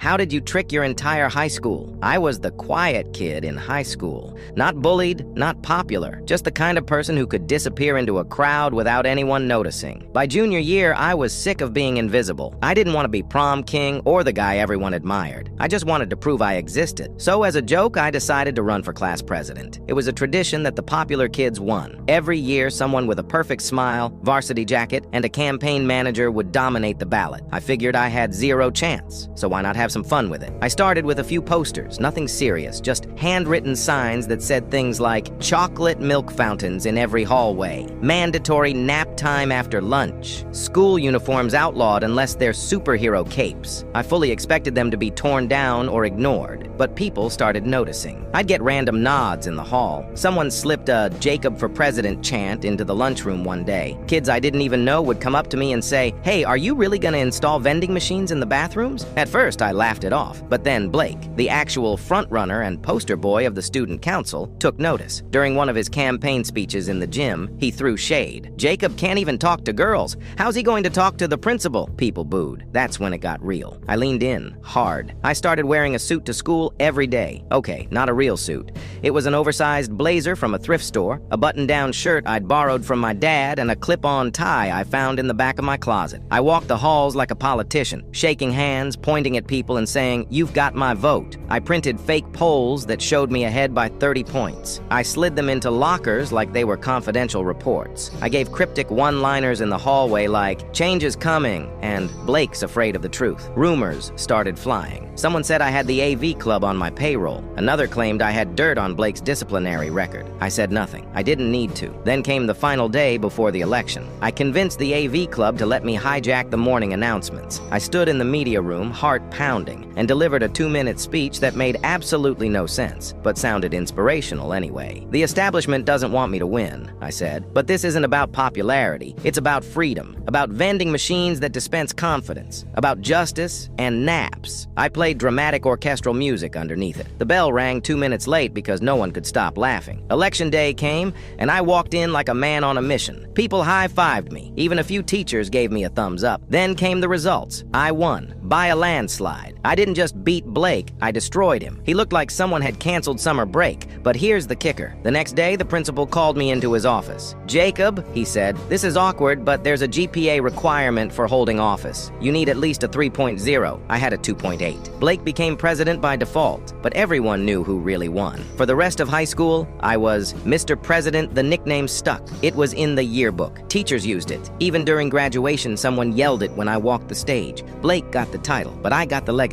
How did you trick your entire high school? I was the quiet kid in high school. Not bullied, not popular, just the kind of person who could disappear into a crowd without anyone noticing. By junior year, I was sick of being invisible. I didn't want to be prom king or the guy everyone admired. I just wanted to prove I existed. So as a joke, I decided to run for class president. It was a tradition that the popular kids won. Every year, someone with a perfect smile, varsity jacket, and a campaign manager would dominate the ballot. I figured I had zero chance, so why not have some fun with it? I started with a few posters, nothing serious, just handwritten signs that said things like chocolate milk fountains in every hallway, mandatory nap time after lunch, school uniforms outlawed unless they're superhero capes. I fully expected them to be torn down or ignored, but people started noticing. I'd get random nods in the hall. Someone slipped a Jacob for President chant into the lunchroom one day. Kids I didn't even know would come up to me and say, "Hey, are you really gonna install vending machines in the bathrooms?" At first, I laughed it off, but then Blake, the actual frontrunner and poster boy of the student council, took notice. During one of his campaign speeches in the gym, he threw shade. "Jacob can't even talk to girls. How's he going to talk to the principal?" People booed. That's when it got real. I leaned in, hard. I started wearing a suit to school every day. Okay, not a real suit. It was an oversized blazer from a thrift store, a button-down shirt I'd borrowed from my dad, and a clip-on tie I found in the back of my closet. I walked the halls like a politician, shaking hands, pointing at people and saying, "You've got my vote." I printed fake polls that showed me ahead by 30 points. I slid them into lockers like they were confidential reports. I gave cryptic one-liners in the hallway like, "Change is coming," and "Blake's afraid of the truth." Rumors started flying. Someone said I had the AV club on my payroll. Another claimed I had dirt on Blake's disciplinary record. I said nothing. I didn't need to. Then came the final day before the election. I convinced the AV club to let me hijack the morning announcements. I stood in the media room, heart pounding, and delivered a 2-minute speech that made absolutely no sense, but sounded inspirational anyway. "The establishment doesn't want me to win," I said, "but this isn't about popularity. It's about freedom, about vending machines that dispense confidence, about justice and naps." I played dramatic orchestral music underneath it. The bell rang 2 minutes late because no one could stop laughing. Election day came, and I walked in like a man on a mission. People high-fived me. Even a few teachers gave me a thumbs up. Then came the results. I won, by a landslide. I didn't just beat Blake, I destroyed him. He looked like someone had canceled summer break. But here's the kicker. The next day, the principal called me into his office. "Jacob," he said, "this is awkward, but there's a GPA requirement for holding office. You need at least a 3.0. I had a 2.8. Blake became president by default, but everyone knew who really won. For the rest of high school, I was Mr. President. The nickname stuck. It was in the yearbook. Teachers used it. Even during graduation, someone yelled it when I walked the stage. Blake got the title, but I got the legacy.